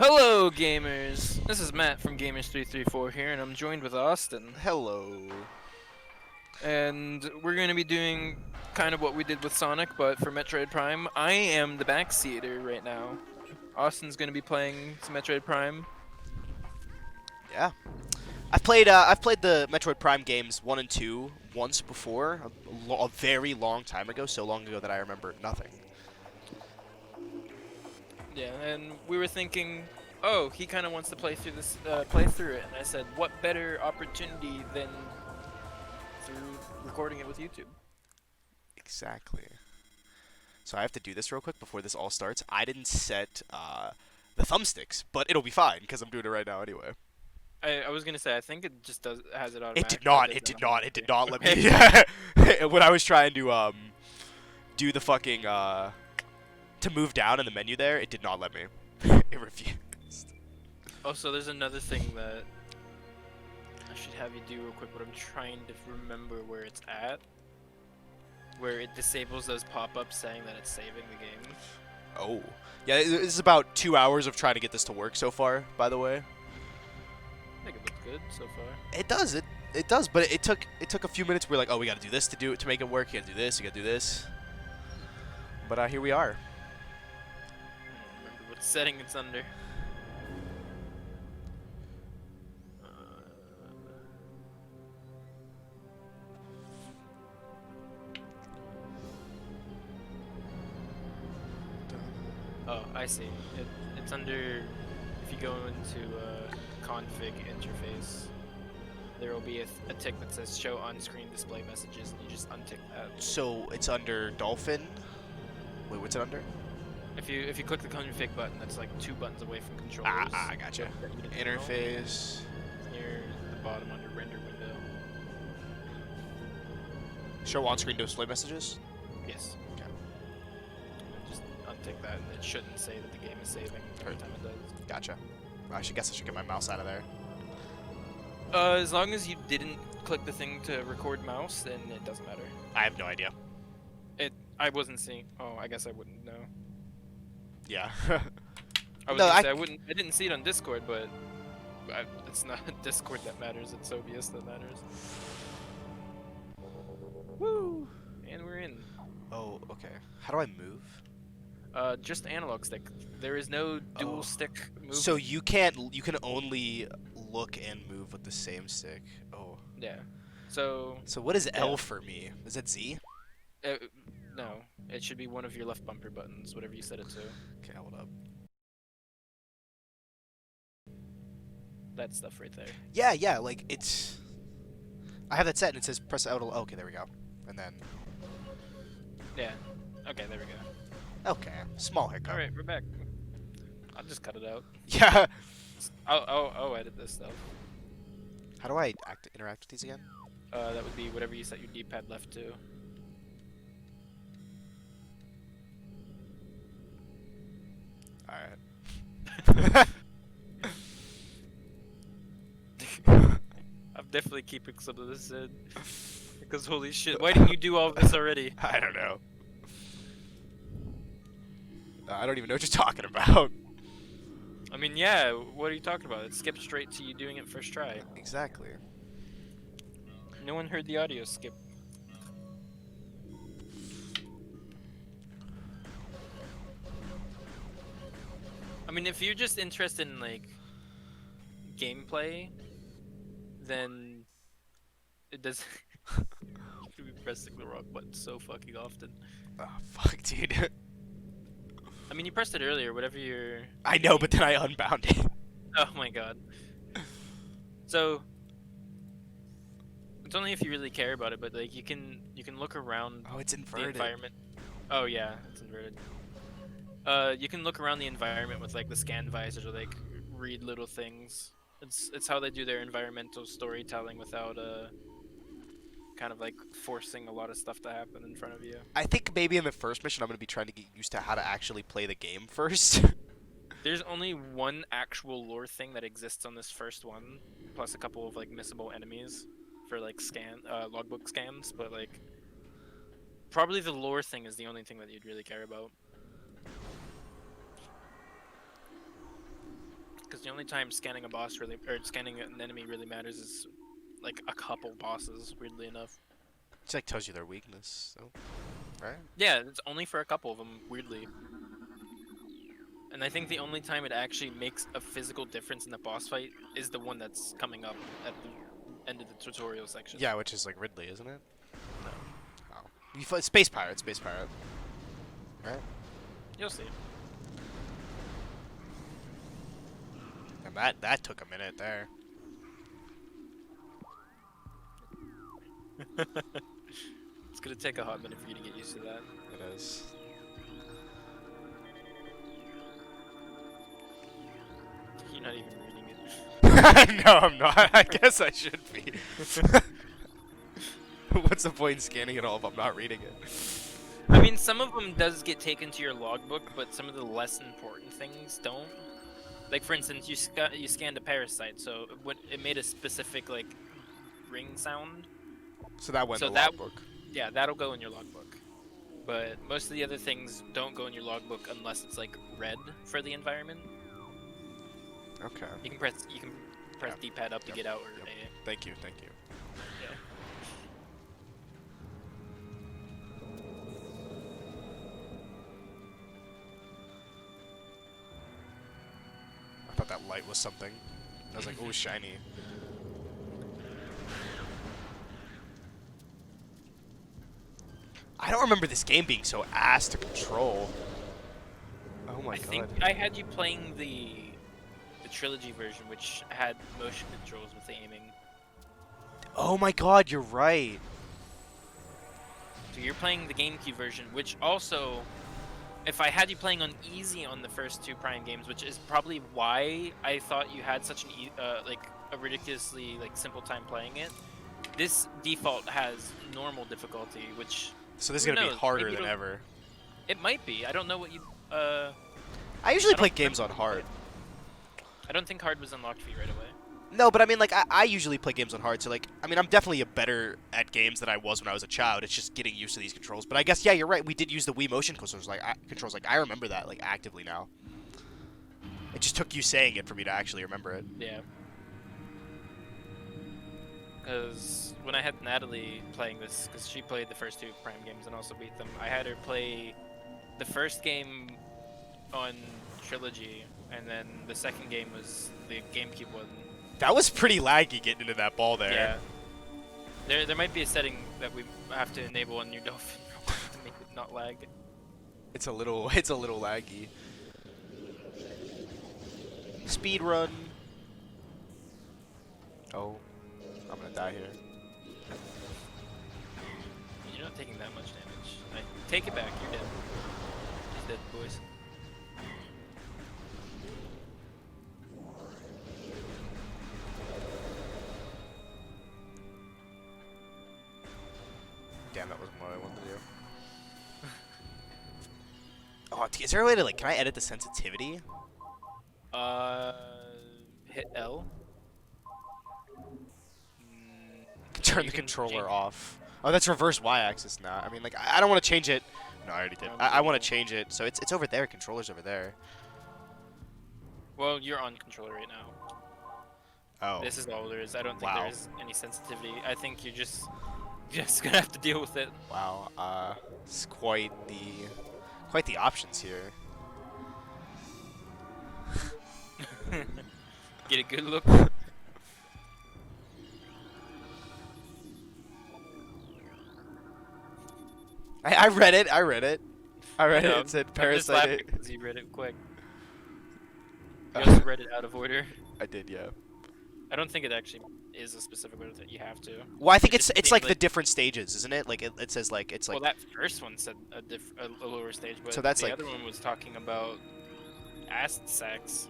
Hello, gamers! This is Matt from Gamers334 here, and I'm joined with Austin. Hello. And we're going to be doing kind of what we did with Sonic, but for Metroid Prime. I am the backseater right now. Austin's going to be playing some Metroid Prime. Yeah. I've played the Metroid Prime games 1 and 2 once before, a very long time ago, so long ago that I remember nothing. Yeah, and we were thinking, oh, he kind of wants to play through it, and I said, what better opportunity than through recording it with YouTube? Exactly. So I have to do this real quick before this all starts. I didn't set the thumbsticks, but it'll be fine because I'm doing it right now anyway. I was gonna say I think it just has it It automatic. did not. Does It it did not. It did not let automatically? me. When I was trying to do the fucking to move down in the menu there, it did not let me. It refused. Oh, so there's another thing that I should have you do real quick, but I'm trying to remember where it's at. Where it disables those pop-ups saying that it's saving the game. Oh. Yeah, this is about 2 hours of trying to get this to work so far, by the way. I think it looks good so far. It does, it does, but it took a few minutes. We're like, oh, we gotta do this to do it to make it work. You gotta do this, you gotta do this. But here we are. I don't remember what setting it's under. Oh, I see. It's under. If you go into config interface, there will be a tick that says show on-screen display messages, and you just untick that. So it's under Dolphin. Wait, what's it under? If you click the config button, that's like 2 buttons away from controllers. I gotcha. Interface. Near the bottom under render window. Show on-screen display messages. Yes. Okay. Just untick that, and it shouldn't say that the game is saving every time it does. Gotcha. I should guess I should get my mouse out of there. As long as you didn't click the thing to record mouse, then it doesn't matter. I have no idea. I wasn't seeing. Oh, I guess I wouldn't know. Yeah. I was No, gonna say I didn't see it on Discord, but it's not Discord that matters. It's OBS that matters. Woo! And we're in. Oh, okay. How do I move? Just analog stick. There is no dual Oh. stick movement. So you can't. You can only look and move with the same stick. Oh. Yeah. So So what is L Yeah. for me? Is it Z? no, it should be one of your left bumper buttons, whatever you set it to. Okay, hold up. That stuff right there. Yeah, yeah. Like it's. I have that set, and it says press L. Okay, there we go. And then. Yeah. Okay, there we go. Okay, small hiccup. All right, we're back. I'll just cut it out. Yeah. I'll edit this stuff. How do I interact with these again? That would be whatever you set your D-pad left to. All right. I'm definitely keeping some of this in. Because holy shit, why didn't you do all of this already? I don't know. I don't even know what you're talking about. I mean, yeah, what are you talking about? It skipped straight to you doing it first try. Exactly. No one heard the audio skip. I mean, if you're just interested in, like, gameplay, then it does. You be pressing the wrong button so fucking often. Oh, fuck, dude. I mean, you pressed it earlier, whatever you're. I know, but then I unbound it. Oh my god. So it's only if you really care about it, but like you can look around Oh, it's the inverted. environment. Oh yeah, it's inverted. You can look around the environment with like the scan visor to like read little things. It's how they do their environmental storytelling without kind of like forcing a lot of stuff to happen in front of you. I think maybe in the first mission I'm going to be trying to get used to how to actually play the game first. There's only one actual lore thing that exists on this first one, plus a couple of like missable enemies for like logbook scans, but like probably the lore thing is the only thing that you'd really care about. Because the only time scanning a boss really, or scanning an enemy really matters is like a couple bosses. Weirdly enough. It like tells you their weakness, so, right? Yeah, it's only for a couple of them. Weirdly. And I think the only time it actually makes a physical difference in the boss fight is the one that's coming up at the end of the tutorial section. Yeah, which is like Ridley, isn't it? No. Oh, you fight Space Pirate, right? You'll see. And that took a minute there. It's gonna take a hot minute for you to get used to that. It is. You're not even reading it. No, I'm not. I guess I should be. What's the point in scanning it all if I'm not reading it? I mean, some of them does get taken to your logbook, but some of the less important things don't. Like, for instance, you scanned a parasite, so it made a specific, like, ring sound. So that went So in the logbook. Yeah, that'll go in your logbook. But most of the other things don't go in your logbook unless it's, like, red for the environment. Okay. You can press D-pad up to get out or Yep. A. Thank you. Yeah. I thought that light was something. I was like, oh, shiny. I don't remember this game being so ass to control. Oh my I god. think I had you playing the trilogy version, which had motion controls with the aiming. Oh my god, you're right. So you're playing the GameCube version, which also, if I had you playing on easy on the first two Prime games, which is probably why I thought you had such an like a ridiculously like simple time playing it. This default has normal difficulty, which So this is who gonna be knows? harder Maybe than it'll- ever. It might be. I don't know what you. I usually I play don't games on remember hard. I don't think hard was unlocked for you right away. No, but I mean, like, I usually play games on hard, so, like, I mean, I'm definitely better at games than I was when I was a child. It's just getting used to these controls. But I guess, yeah, you're right. We did use the Wii motion controls. Like, I remember that, like, actively now. It just took you saying it for me to actually remember it. Yeah. Because when I had Natalie playing this, because she played the first two Prime games and also beat them, I had her play the first game on Trilogy, and then the second game was the GameCube one. That was pretty laggy getting into that ball there. Yeah. There might be a setting that we have to enable on your Dolphin to make it not lag. It's a little laggy. Speed run. Oh, I'm gonna die here. You're not taking that much damage. Take it back, you're dead. He's dead, boys. Damn, that wasn't what I wanted to do. Oh, is there a way to, like, can I edit the sensitivity? Hit L. Turn You the can controller change- off. Oh, that's reverse Y-axis now. I mean, like, I don't want to change it. No, I already did. I want to change it. So it's over there. Controller's over there. Well, you're on controller right now. Oh. This is all there is. I don't think Wow. there is any sensitivity. I think you're just gonna have to deal with it. Wow. It's quite the options here. Get a good look. I read it. know, It said I'm just parasite. laughing 'cause you read it quick. You also read it out of order. I did, yeah. I don't think it actually is a specific order that you have to. Well, I think It it's just it's seemed like the different stages, isn't it? Like it says like it's like Well, that first one said a lower stage, but So that's the like- other one was talking about acid sex.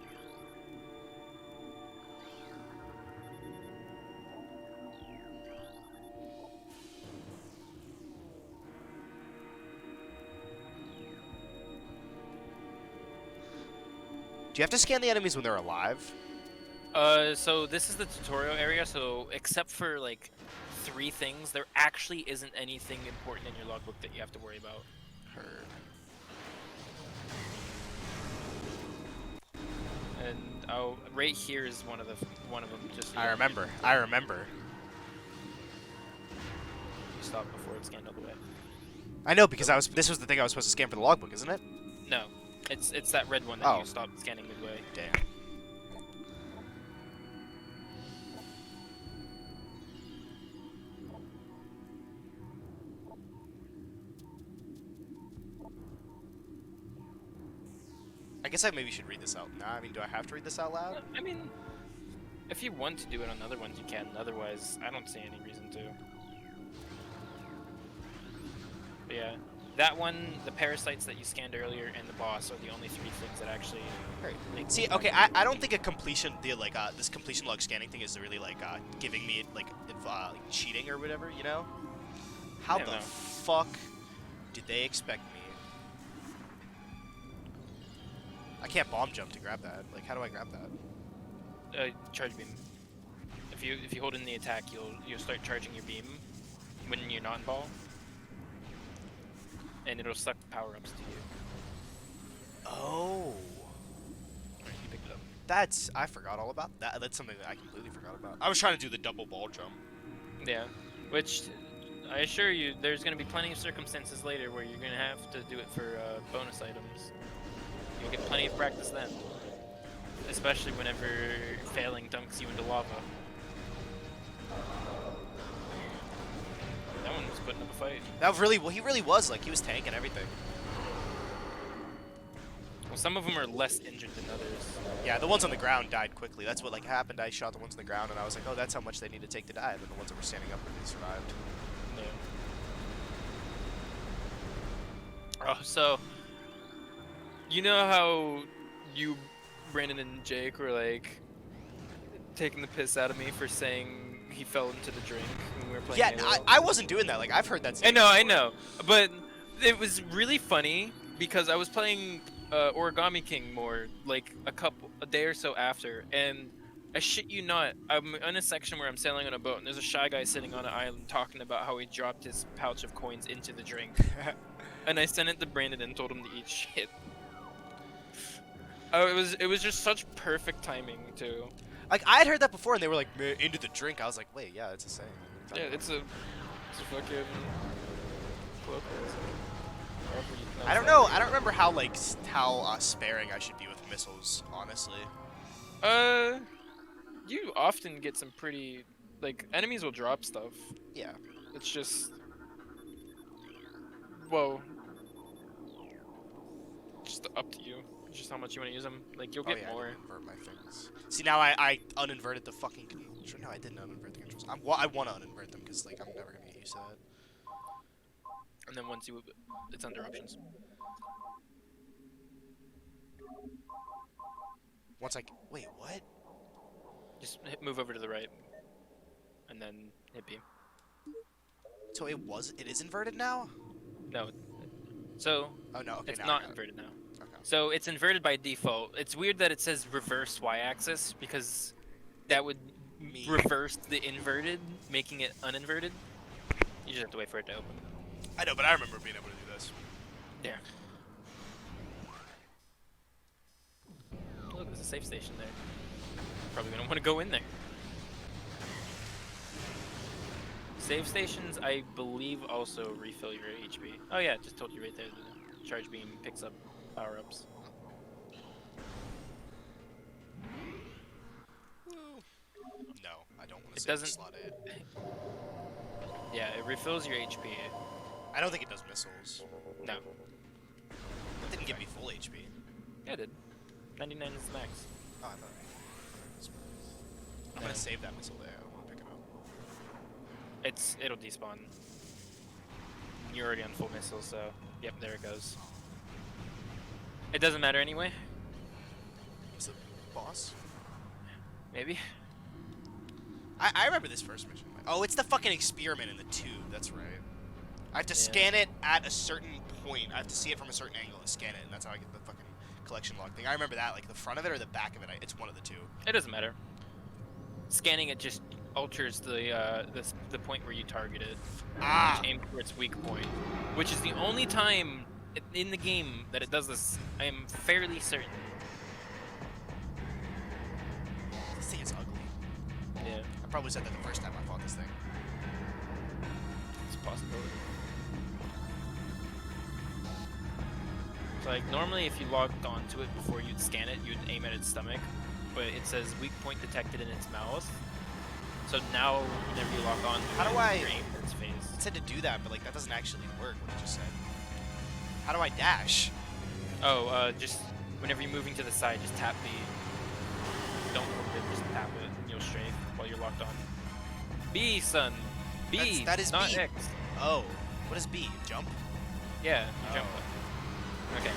Do you have to scan the enemies when they're alive? So this is the tutorial area, so except for like 3 things, there actually isn't anything important in your logbook that you have to worry about. Heard. And Oh, right here is one of them. Just so I you know. remember. I remember. You stop before it's scanned all the way. I know because this was the thing I was supposed to scan for the logbook, isn't it? No, it's that red one that Oh. you stopped scanning midway. Damn. I guess I maybe should read this out. Nah, I mean, do I have to read this out loud? I mean, if you want to do it on other ones, you can. Otherwise, I don't see any reason to. But yeah, that one, the parasites that you scanned earlier, and the boss are the only three things that actually. Right. See, okay, I don't think a completion, this completion log scanning thing is really like giving me like cheating or whatever, you know? How the fuck did they expect me? I can't bomb jump to grab that. Like, how do I grab that? Charge beam. If you hold in the attack, you'll start charging your beam when you're not in ball, and it'll suck power ups to you. Oh. Right, you picked it up. I forgot all about that. That's something that I completely forgot about. I was trying to do the double ball jump. Yeah, which I assure you, there's gonna be plenty of circumstances later where you're gonna have to do it for bonus items. You'll get plenty of practice then. Especially whenever failing dunks you into lava. That one was putting up a fight. He really was, like, he was tanking everything. Well, some of them are less injured than others. Yeah, the ones on the ground died quickly. That's what, like, happened. I shot the ones on the ground, and I was like, oh, that's how much they need to take to die. And then the ones that were standing up really survived. Yeah. Oh, so... You know how you, Brandon, and Jake were, like, taking the piss out of me for saying he fell into the drink when we were playing Yeah, Halo? I wasn't doing that. Like, I've heard that. I know. But it was really funny because I was playing Origami King more, like, a day or so after, and I shit you not, I'm in a section where I'm sailing on a boat, and there's a shy guy sitting on an island talking about how he dropped his pouch of coins into the drink. And I sent it to Brandon and told him to eat shit. Oh, it was just such perfect timing too. Like, I had heard that before, and they were like, into the drink. I was like, wait, yeah, it's a saying. Yeah, it's a fucking colloquialism. I don't know. I don't remember how sparing I should be with missiles, honestly. You often get some pretty, like, enemies will drop stuff. Yeah. It's just, whoa. Just up to you. Just how much you want to use them. Like, you'll get more. I didn't invert my things. See, now I uninverted the fucking controls. No, I didn't uninvert the controls. I want to uninvert them because, like, I'm never going to get used to that. And then once it's under options. Wait, what? Just move over to the right. And then hit B. So it is inverted now? No. So, oh, no, okay, it's now not inverted now. Okay. So it's inverted by default. It's weird that it says reverse y-axis because that would reverse the inverted, making it uninverted. You just have to wait for it to open. I know, but I remember being able to do this. Yeah. Look, there's a safe station there. Probably gonna want to go in there. Save stations, I believe, also refill your HP. Oh yeah, just told you right there. The charge beam picks up power-ups. No, I don't want to save the slot it. Yeah, it refills your HP. I don't think it does missiles. No. It didn't give me full HP. Yeah, it did. 99 is the max. Oh, I thought. I'm gonna save that missile there. I want to pick it up. It'll despawn. You're already on full missile, so yep, there it goes. It doesn't matter anyway. Is the boss? Maybe. I remember this first mission. Oh, it's the fucking experiment in the tube. That's right. I have to scan it at a certain point. I have to see it from a certain angle and scan it, and that's how I get the fucking collection log thing. I remember that, like the front of it or the back of it. It's one of the two. It doesn't matter. Scanning it just alters the point where you target it. Ah. Which aims for its weak point. Which is the only time in the game that it does this. I am fairly certain. This thing is ugly. Yeah, I probably said that the first time I fought this thing. it's a possibility. So like normally if you logged onto it before you'd scan it, you'd aim at its stomach, but it says weak point detected in its mouth. So now whenever you lock on to How it, do I- you're aiming at its face. It said to do that, but like that doesn't actually work. What it just said. How do I dash? Oh, just whenever you're moving to the side, just tap the. Don't hold it, just tap it, and you'll strafe while you're locked on. B, son. B. That is not B. X. Oh, what is B? Jump? Yeah, you jump up. Okay.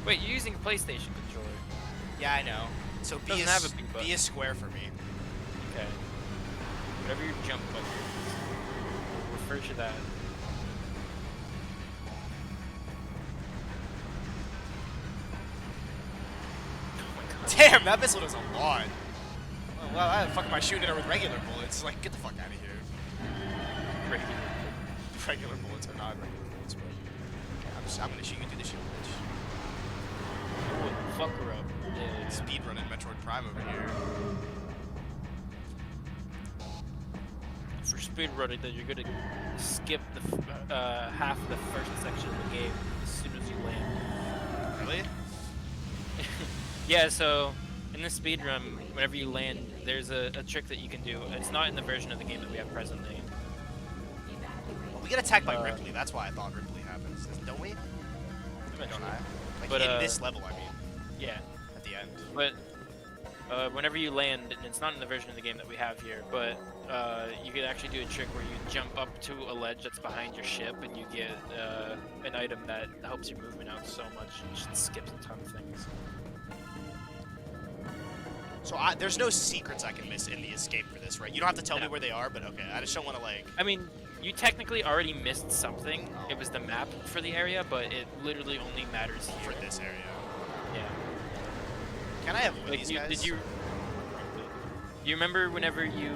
Wait, you're using a PlayStation controller. Yeah, I know. So B Doesn't is have a B button. B is square for me. Okay. Whatever your jump button is, we'll refer to that. Oh my god. Damn, that missile does a lot. Well, how the fuck am I shooting her with regular bullets? Like, get the fuck out of here. Regular. Regular bullets are not regular bullets, but okay, I'm gonna shoot you through the shield, bitch. Oh, fuck her up. Yeah. Speedrunning Metroid Prime over here. For speedrunning, that you're gonna skip the half of the first section of the game as soon as you land. Really? Yeah, so in the speedrun, whenever you land, there's a trick that you can do. It's not in the version of the game that we have presently. Well, we get attacked by Ripley. That's why I thought Ripley happens. Don't we? Don't Eventually. I? Like But, in this level, I mean. Yeah, At the end. but whenever you land, and it's not in the version of the game that we have here, but you could actually do a trick where you jump up to a ledge that's behind your ship, and you get an item that helps your movement out so much. It just skips a ton of things. So there's no secrets I can miss in the escape for this, right? You don't have to tell me No. where they are, but okay. I just don't want to like. I mean, you technically already missed something. It was the map for the area, but it literally only matters here. For this area. Yeah. Can I have one of Like, these guys? did you? You remember whenever you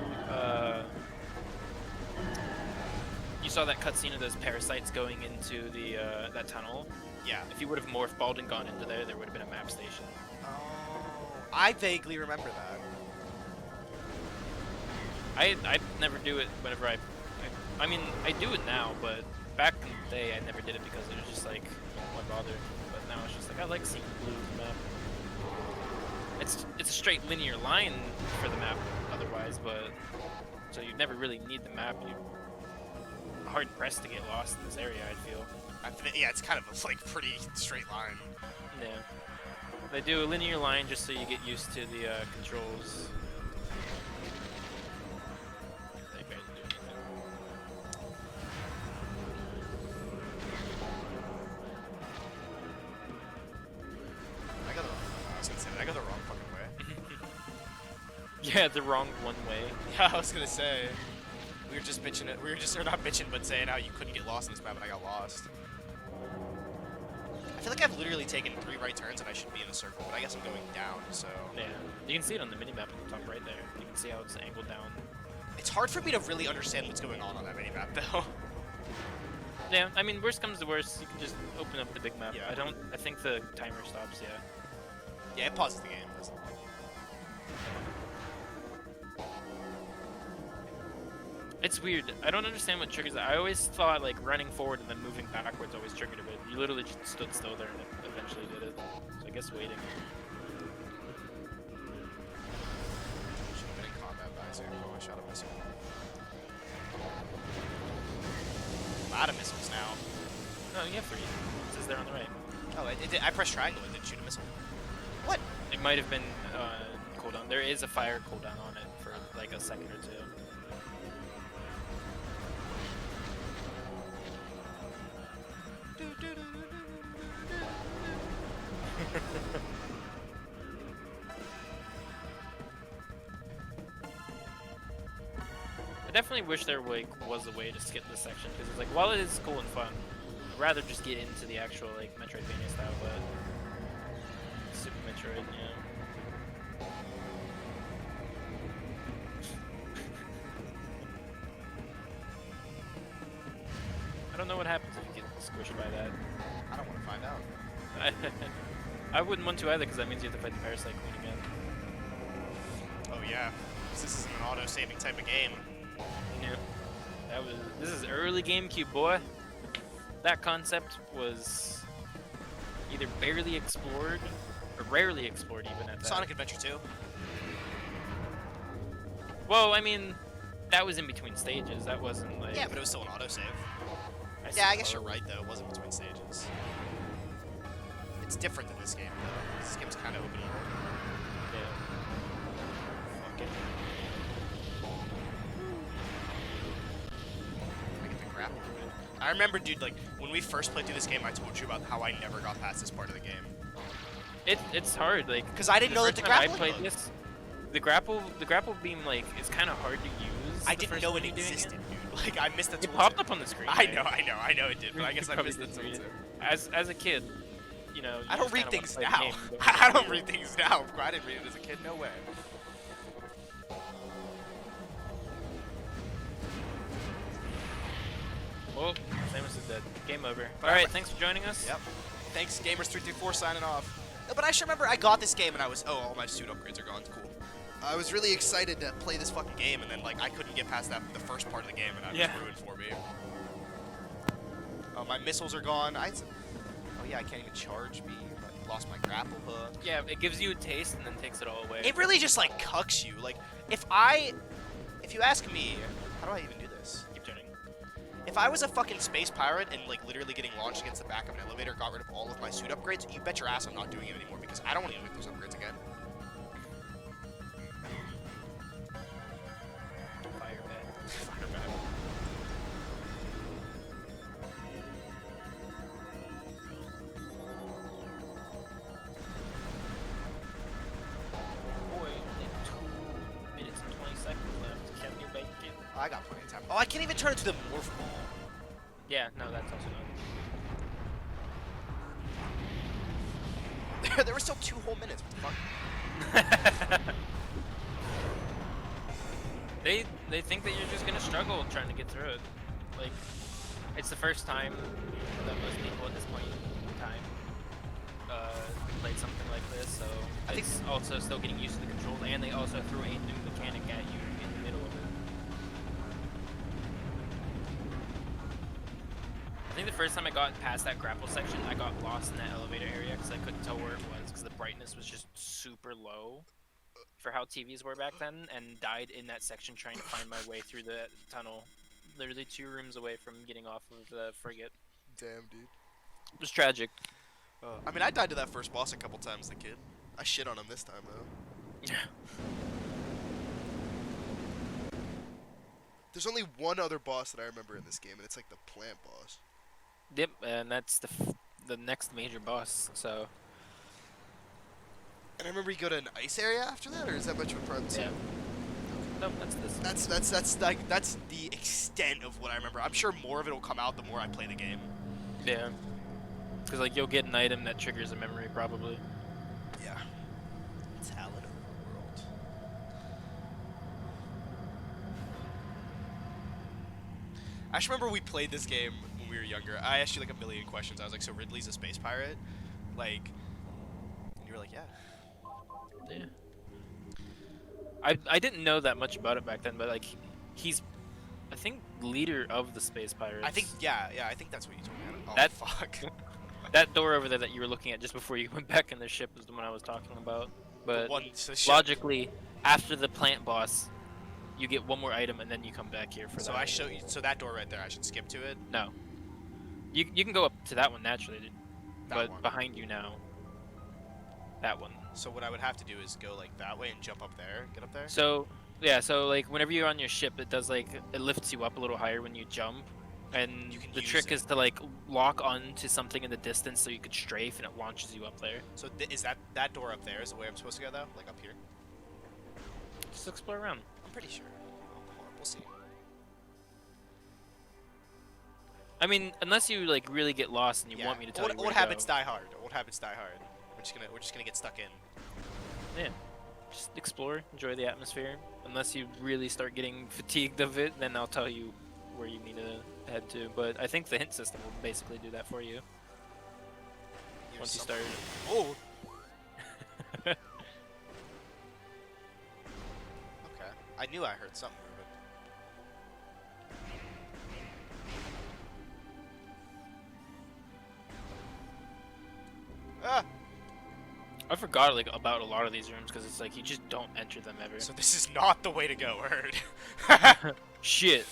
saw that cutscene of those parasites going into the that tunnel? Yeah. If you would have morph balled and gone into there, there would have been a map station. Oh, I vaguely remember that. I never do it whenever I mean I do it now, but back in the day I never did it because it was just like why bother? But now it's just like I like seeing blue in the map. It's a straight linear line for the map otherwise, but so you never really need the map. You're hard pressed to get lost in this area, I feel. Yeah, it's kind of a like pretty straight line. Yeah. They do a linear line just so you get used to the controls. That guy's doing anything. I was gonna say I got the wrong fucking way. Yeah, the wrong one way. Yeah, I was gonna say. We were just bitching it. We were just or not bitching, but saying how you couldn't get lost in this map, and I got lost. I feel like I've literally taken 3 right turns and I should be in the circle, but I guess I'm going down, so. Yeah. You can see it on the minimap at the top right there. You can see how it's angled down. It's hard for me to really understand what's going on that minimap, though. Yeah, I mean, worst comes to worst, you can just open up the big map. Yeah. I think the timer stops, yeah. Yeah, it pauses the game. Doesn't it? It's weird. I don't understand what triggers that. I always thought like running forward and then moving backwards always triggered it, but you literally just stood still there and it eventually did it. So I guess waiting. Should have been in combat visor. Oh, I shot a missile. I'm out of missiles now. No, you have 3. It says there on the right. Oh, I pressed triangle and didn't shoot a missile. What? It might have been cooldown. There is a fire cooldown on it for like a second or 2. I definitely wish there was a way to skip this section because it's like while it is cool and fun, I'd rather just get into the actual like Metroidvania style, but Super Metroid, yeah. I don't know what happens if you get squished by that. I don't want to find out. I wouldn't want to either because that means you have to fight the Parasite Queen again. Oh yeah, this isn't an auto-saving type of game. Yeah. This is early GameCube, boy. That concept was either barely explored or rarely explored even at that. Sonic Adventure 2. Well, I mean, that was in between stages. That wasn't like. Yeah, but it was still an autosave. I Yeah, I guess you're right though. It wasn't between stages. It's different than this game though. This game's kind of open world. Yeah. Fuck it. I get the grapple of it. I remember, dude, like when we first played through this game, I told you about how I never got past this part of the game. It's hard, like. Because I didn't know that the grappling I played this. The grapple beam like is kind of hard to use. I didn't know it existed, dude. Like I missed the tool. It popped up on the screen. I right? know it did, but I guess I missed the tool too. As a kid, you know. I don't read things now. Game, I don't read things now. I didn't read it as a kid. No way. Well, Samus is dead. Game over. Alright, thanks for joining us. Yep. Thanks, Gamers334 signing off. No, but I just remember I got this game and I was, oh, all my suit upgrades are gone. Cool. I was really excited to play this fucking game, and then like I couldn't get past the first part of the game, and it was ruined for me. Oh, my missiles are gone. Oh yeah, I can't even charge me. I lost my grapple hook. Yeah, it gives you a taste and then takes it all away. It really just like cucks you. Like if you ask me, how do I even do this? Keep turning. If I was a fucking space pirate and like literally getting launched against the back of an elevator, got rid of all of my suit upgrades, you bet your ass I'm not doing it anymore because I don't want to get those upgrades again. Fire bad. Boy, only 2 minutes and 20 seconds left. Can you make it? I got plenty of time. Oh, I can't even turn it to the morph ball. Yeah, no, that's also not. There were still 2 whole minutes. What the fuck? They think that you're just gonna struggle trying to get through it. Like, it's the first time that most people at this point in time played something like this, so I think it's also still getting used to the controls, and they also threw a new mechanic at you in the middle of it. I think the first time I got past that grapple section, I got lost in that elevator area because I couldn't tell where it was because the brightness was just super low for how TVs were back then, and died in that section trying to find my way through the tunnel. Literally 2 rooms away from getting off of the frigate. Damn, dude. It was tragic. I mean, I died to that first boss a couple times as a kid. I shit on him this time, though. Yeah. There's only one other boss that I remember in this game, and it's like the plant boss. Yep, and that's the next major boss, so... And I remember you go to an ice area after that, or is that Metroid Prime 2? Yeah. Nope, that's this. That's the extent of what I remember. I'm sure more of it will come out the more I play the game. Yeah. Because, like, you'll get an item that triggers a memory, probably. Yeah. Talent of the world. I just remember we played this game when we were younger. I asked you like a million questions. I was like, so Ridley's a space pirate? Like, and you were like, yeah. Yeah. I didn't know that much about it back then, but like he's I think leader of the space pirates. I think yeah, I think that's what you told me. Oh that, fuck. That door over there that you were looking at just before you went back in the ship is the one I was talking about. But logically, after the plant boss, you get one more item and then you come back here for that. So I show you. So that door right there, I should skip to it. No. You can go up to that one naturally, but one. behind you now. That one. So what I would have to do is go like that way and jump up there, get up there. So yeah, so like whenever you're on your ship, it does like it lifts you up a little higher when you jump, and the trick is to like lock onto something in the distance so you could strafe, and it launches you up there. So is that door up there is the way I'm supposed to go though? Like up here? Just explore around. I'm pretty sure. We'll see. I mean, unless you like really get lost and you want me to tell you where old to habits go. die hard. Old habits die hard. We're just gonna get stuck in. Yeah. Just explore, enjoy the atmosphere. Unless you really start getting fatigued of it, then I'll tell you where you need to head to. But I think the hint system will basically do that for you. Once you start. Oh. knew I heard something moving. Ah! I forgot like about a lot of these rooms because it's like you just don't enter them ever. So this is not the way to go, Herd. Shit.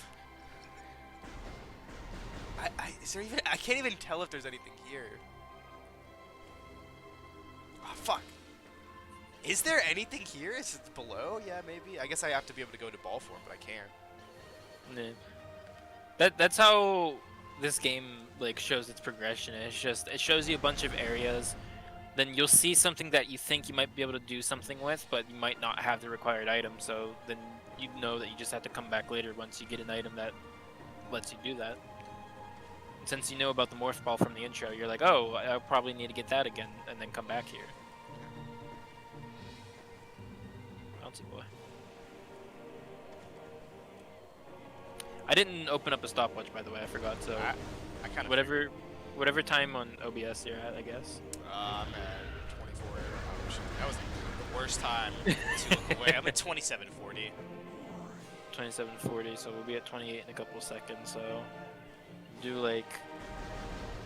Is there even? I can't even tell if there's anything here. Oh, fuck. Is there anything here? Is it below? Yeah, maybe. I guess I have to be able to go to ball form, but I can't. Yeah. That's how this game like shows its progression. It's just it shows you a bunch of areas, then you'll see something that you think you might be able to do something with, but you might not have the required item. So then you know that you just have to come back later once you get an item that lets you do that. And since you know about the morph ball from the intro, you're like, oh, I'll probably need to get that again, and then come back here. Bouncy boy. I didn't open up a stopwatch, by the way. I forgot. So I kind of whatever time on OBS you're at, I guess. I'm at 24. Oh, shit. That was the worst time to look away. I'm at 27:40. 27:40. So we'll be at 28 in a couple seconds. So do like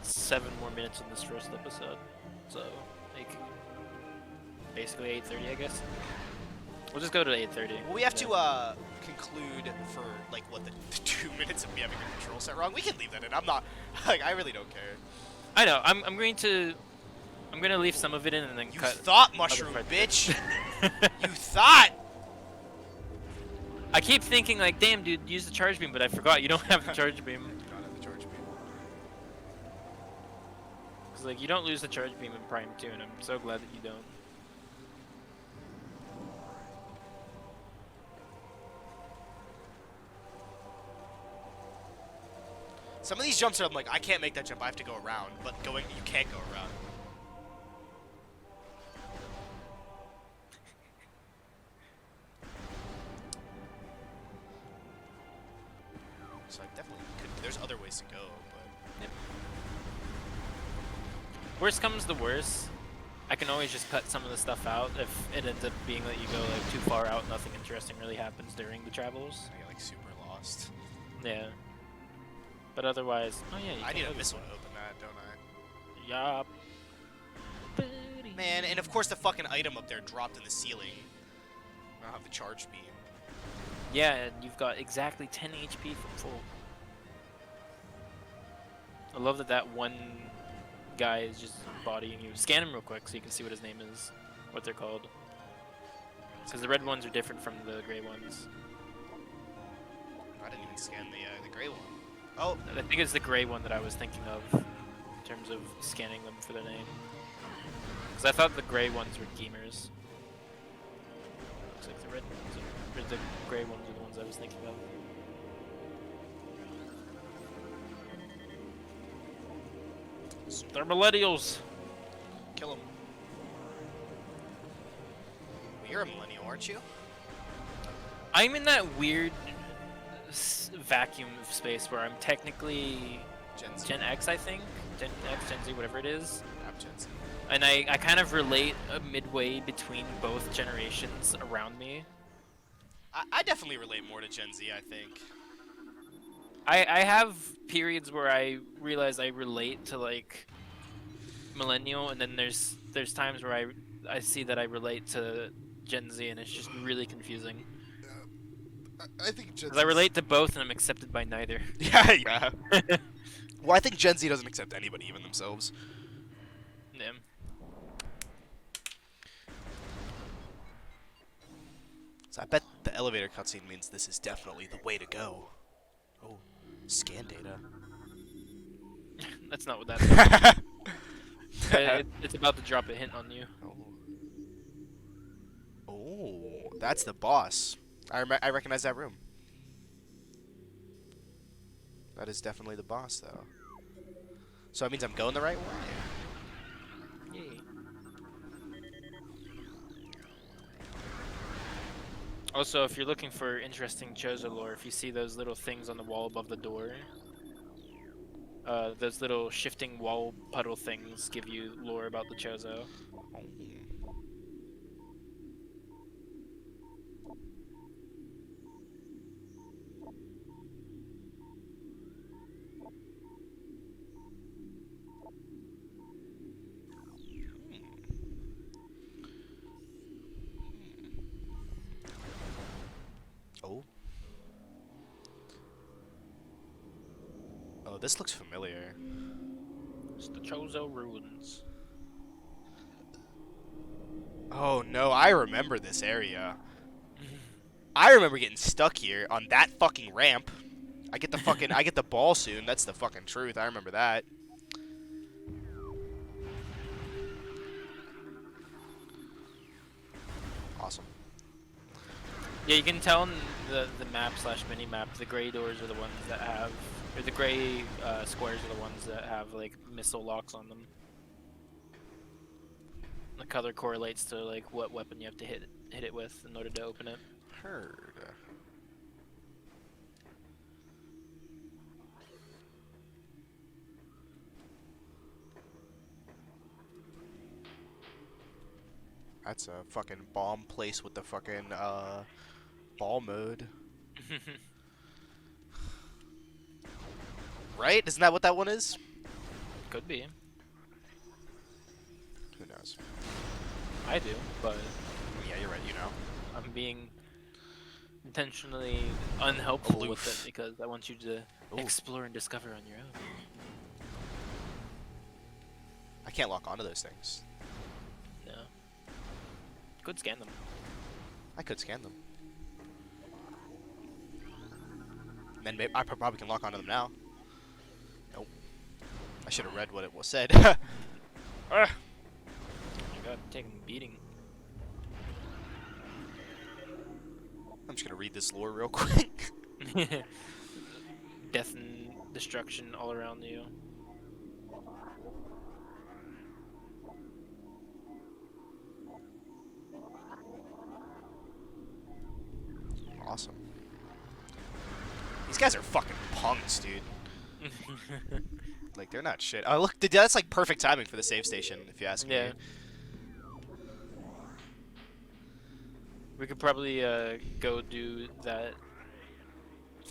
7 more minutes in this first episode. So like basically 8:30, I guess. We'll just go to 8:30. Well, we have to conclude for like what the 2 minutes of me having a control set wrong. We can leave that in. I'm not like I really don't care. I know. I'm gonna leave some of it in and then You cut. thought, mushroom bitch. You thought. I keep thinking like, damn, dude, use the charge beam, but I forgot you don't have the charge beam. I do not have the charge beam. Cause like you don't lose the charge beam in Prime 2, and I'm so glad that you don't. Some of these jumps are I'm like, I can't make that jump, I have to go around. But you can't go around. So I definitely could, there's other ways to go, but... Yep. Worst comes to worst, I can always just cut some of the stuff out if it ends up being that you go like too far out, nothing interesting really happens during the travels. I get like super lost. Yeah. But otherwise, oh yeah, you I can need a open missile one. to open that, don't I? Yup. Man, and of course the fucking item up there dropped in the ceiling. I don't have the charge beam. Yeah, and you've got exactly 10 HP from full. I love that one guy is just bodying you. Scan him real quick so you can see what his name is, what they're called. Because the red ones are different from the gray ones. I didn't even scan the gray one. Oh, I think it's the gray one that I was thinking of in terms of scanning them for their name. Because I thought the gray ones were gamers. Looks like the red ones or the gray ones are the ones I was thinking of. They're millennials. kill him. Well, you're a millennial, aren't you? I'm in that weird vacuum of space where I'm technically Gen Z. Gen X, I think. Gen X, Gen Z, whatever it is. I'm Gen Z. And I kind of relate midway between both generations around me. I definitely relate more to Gen Z, I think. I have periods where I realize I relate to like millennial, and then there's times where I see that I relate to Gen Z, and it's just really confusing. I think Gen Z. Because I relate to both, and I'm accepted by neither. Yeah. Well, I think Gen Z doesn't accept anybody, even themselves. Yeah. So I bet the elevator cutscene means this is definitely the way to go. Oh, scan data. That's not what that is. It's about to drop a hint on you. Oh, that's the boss. I recognize that room. That is definitely the boss, though. So that means I'm going the right way. Yay. Also, if you're looking for interesting Chozo lore, if you see those little things on the wall above the door, those little shifting wall puddle things give you lore about the Chozo. this looks familiar. It's the Chozo Ruins. Oh no, I remember this area. I remember getting stuck here on that fucking ramp. I get the ball soon. That's the fucking truth. I remember that. Awesome. Yeah, you can tell in the map slash mini map, the gray doors are the ones that have, or the gray squares are the ones that have like missile locks on them. The color correlates to like what weapon you have to hit it with in order to open it. Heard. That's a fucking bomb place with the fucking ball mode. Right? Isn't that what that one is? Could be. Who knows? I do, but Yeah, you're right. You know. I'm being intentionally unhelpful with Aloof. it because I want you to Ooh. explore and discover on your own. I can't lock onto those things. No. Could scan them. I could scan them. And then maybe I probably can lock onto them now. Nope. I should have read what it was said. Oh my god, taking a beating. I'm just gonna read this lore real quick. Death and destruction all around you. Awesome. These guys are fucking punks, dude. Like, they're not shit. Oh, look, that's like perfect timing for the save station, if you ask Yeah. me. We could probably go do that.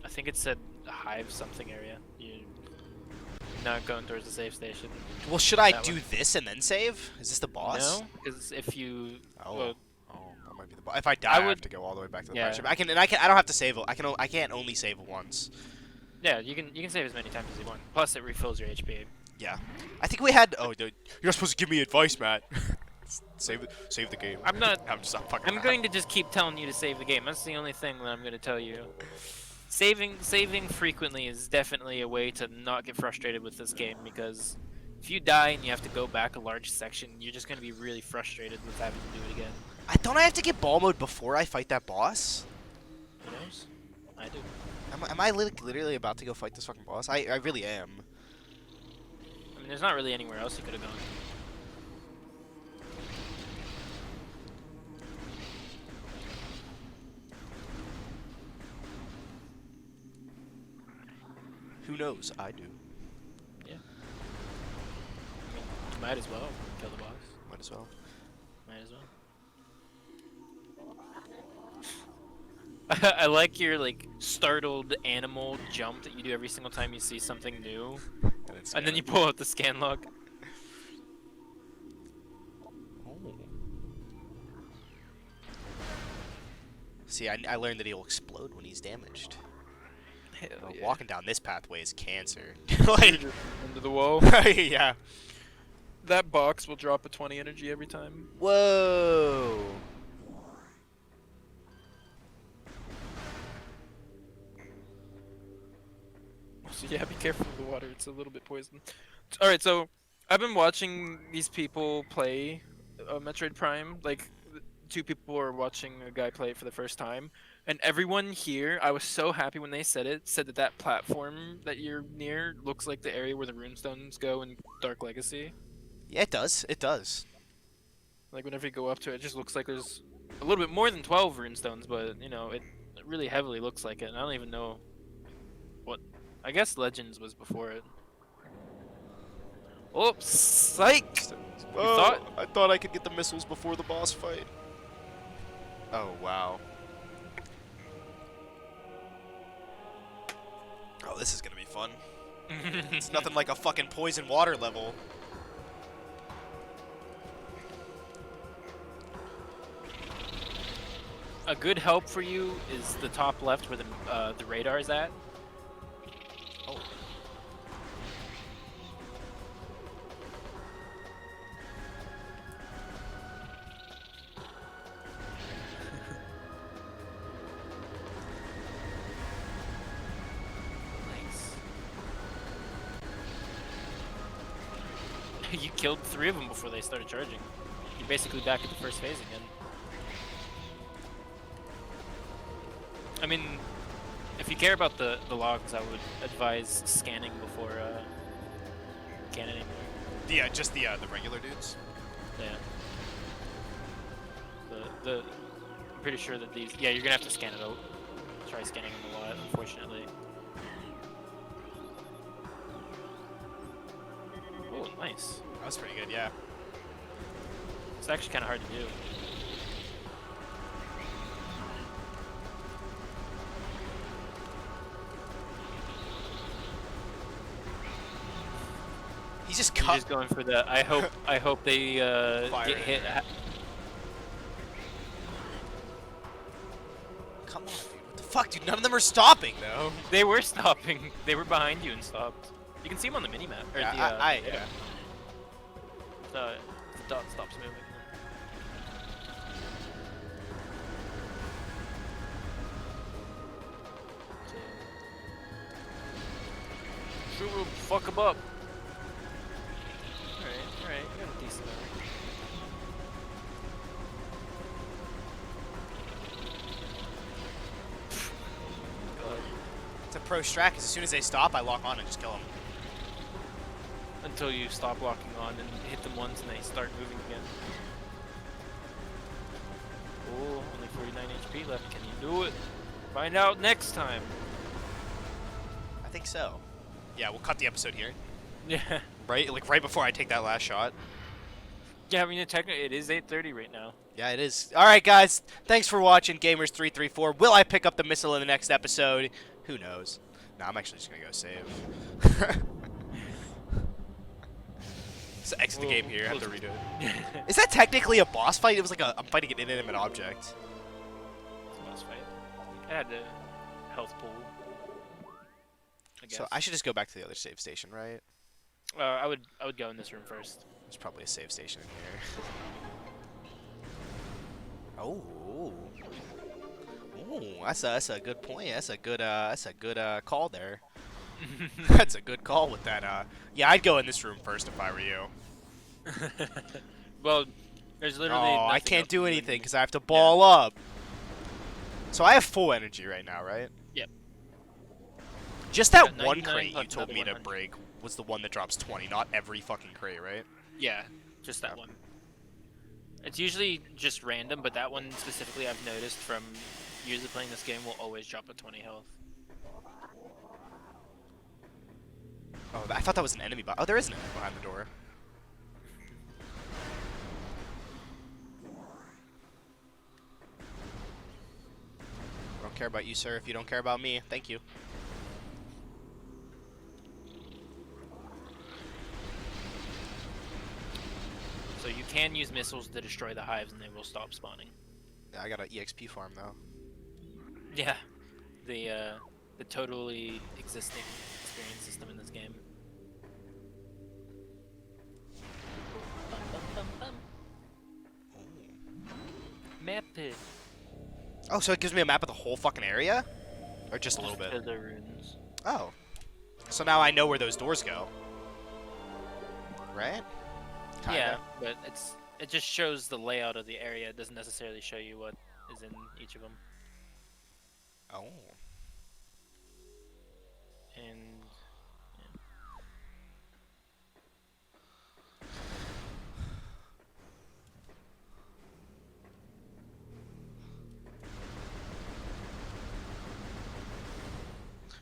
I think it said hive something area. You're not going towards the save station. Well, should I That do one. this and then save? Is this the boss? No, because if you Oh. well, That might be the boss. If I die, I have would- to go all the way back to the yeah. pirate ship. I don't have to save. I can't only save once. yeah, you can save as many times as you want. Plus, it refills your HP. Yeah. I think we had. Oh, dude, you're not supposed to give me advice, Matt. save the game. I'm not. I'm just not fucking. I'm around. going to just keep telling you to save the game. That's the only thing that I'm going to tell you. Saving frequently is definitely a way to not get frustrated with this game, because if you die and you have to go back a large section, you're just going to be really frustrated with having to do it again. Don't I have to get ball mode before I fight that boss? Who knows? I do. Am I literally about to go fight this fucking boss? I really am. I mean, there's not really anywhere else you could have gone. Who knows? I do. Yeah. I mean, you might as well kill the boss. Might as well. Might as well. I like your like startled animal jump that you do every single time you see something new, and then you pull out the scan log. Oh. See, I learned that he'll explode when he's damaged. Hell yeah. Walking down this pathway is cancer. Like, into the wall. Yeah. That box will drop a 20 energy every time. Whoa. So yeah, be careful with the water. It's a little bit poisoned. All right, so I've been watching these people play Metroid Prime. Like, two people are watching a guy play it for the first time, and everyone here, I was so happy when they said that platform that you're near looks like the area where the runestones go in Dark Legacy. Yeah, it does. It does. Like, whenever you go up to it, it just looks like there's a little bit more than 12 runestones, but you know, it really heavily looks like it. And I don't even know what. I guess Legends was before it. Oops, psych! Oh, I thought I could get the missiles before the boss fight. Oh, wow. Oh, this is gonna be fun. It's nothing like a fucking poison water level. A good help for you is the top left where the radar is at. Oh. You killed 3 of them before they started charging. You're basically back at the first phase again. I mean, if you care about the logs, I would advise scanning before cannoning. Just the regular dudes. Yeah. I'm pretty sure that these. Yeah, you're gonna have to scan it out. Try scanning them a lot, unfortunately. Oh, nice. That was pretty good, yeah. It's actually kind of hard to do. He's just You're just going for the. I hope they get hit. Come on, dude. What the fuck, dude? None of them are stopping, though. They were stopping. They were behind you and stopped. You can see them on the minimap. Or Yeah, yeah. The dot stops moving. Sure will fuck them up. Alright, you got a decent amount. It's a pro strat, because as soon as they stop, I lock on and just kill them. Until you stop locking on and hit them once and they start moving again. Oh, only 49 HP left. Can you do it? Find out next time. I think so. Yeah, we'll cut the episode here. Yeah. Right? Like, right before I take that last shot. Yeah, I mean, technically, it is 8:30 right now. Yeah, it is. Alright, guys. Thanks for watching Gamers334. Will I pick up the missile in the next episode? Who knows? Nah, I'm actually just gonna go save. So exit the game here. I have to redo it. Is that technically a boss fight? It was like I'm fighting an inanimate object. It's a boss fight. I had a health pool. I guess. So I should just go back to the other save station, right? I would go in this room first. There's probably a save station in here. Oh. Ooh, that's a good point. That's a good call there. That's a good call with that. Yeah, I'd go in this room first if I were you. Well, there's literally. Oh, I can't do anything because I have to ball up. So I have full energy right now, right? Yep. Just that Yeah, one 99 crate you plus told me to 100. break was the one that drops 20, not every fucking crate, right? Yeah, just that one. It's usually just random, but that one specifically I've noticed from usually playing this game will always drop a 20 health. Oh, I thought that was an enemy. Oh, there is an enemy behind the door. I don't care about you, sir, if you don't care about me. Thank you. So you can use missiles to destroy the hives and they will stop spawning. Yeah, I got an EXP farm, though. Yeah, the totally existing experience system in this game. Bum, bum, bum, bum. Map it. Oh, so it gives me a map of the whole fucking area? Or just a little bit? The runes. Oh. So now I know where those doors go. Right? Kinda. Yeah, but it just shows the layout of the area. It doesn't necessarily show you what is in each of them. Oh. And yeah.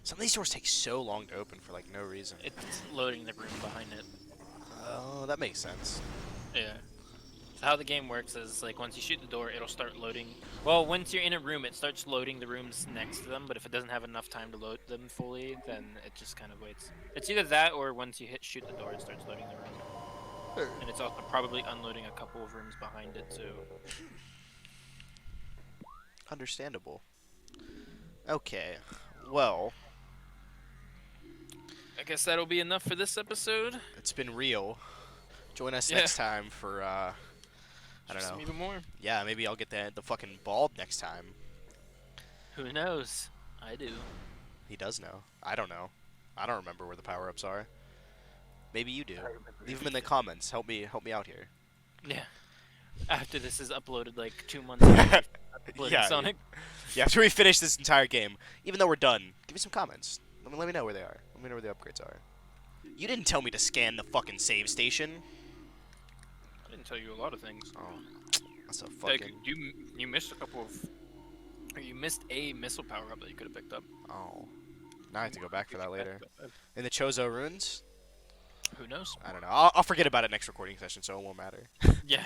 Some of these doors take so long to open for, like, no reason. It's loading the room behind it. Oh, that makes sense. Yeah. So how the game works is, like, once you shoot the door, it'll start loading. Well, once you're in a room, it starts loading the rooms next to them, but if it doesn't have enough time to load them fully, then it just kind of waits. It's either that, or once you shoot the door, it starts loading the room. And it's also probably unloading a couple of rooms behind it, too. Understandable. Okay. Well, I guess that'll be enough for this episode. it's been real. Join us next time for, I don't know. Even more. Yeah, maybe I'll get the fucking bald next time. Who knows? I do. He does know. I don't know. I don't remember where the power-ups are. Maybe you do. Fragmented Leave them in the everything. comments. Help me out here. Yeah. After this is uploaded like 2 months after we uploading Yeah, Sonic. yeah. After we finish this entire game, even though we're done, give me some comments. Let me know where they are. Let me know where the upgrades are. You didn't tell me to scan the fucking save station. I didn't tell you a lot of things. Oh, that's a Like fucking. you missed a couple of, or you missed a missile power up that you could have picked up. Oh, now I have to go back for If that you later. had- In the Chozo ruins. Who knows? I don't know. I'll forget about it next recording session, so it won't matter. Yeah.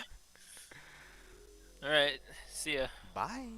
All right. See ya. Bye.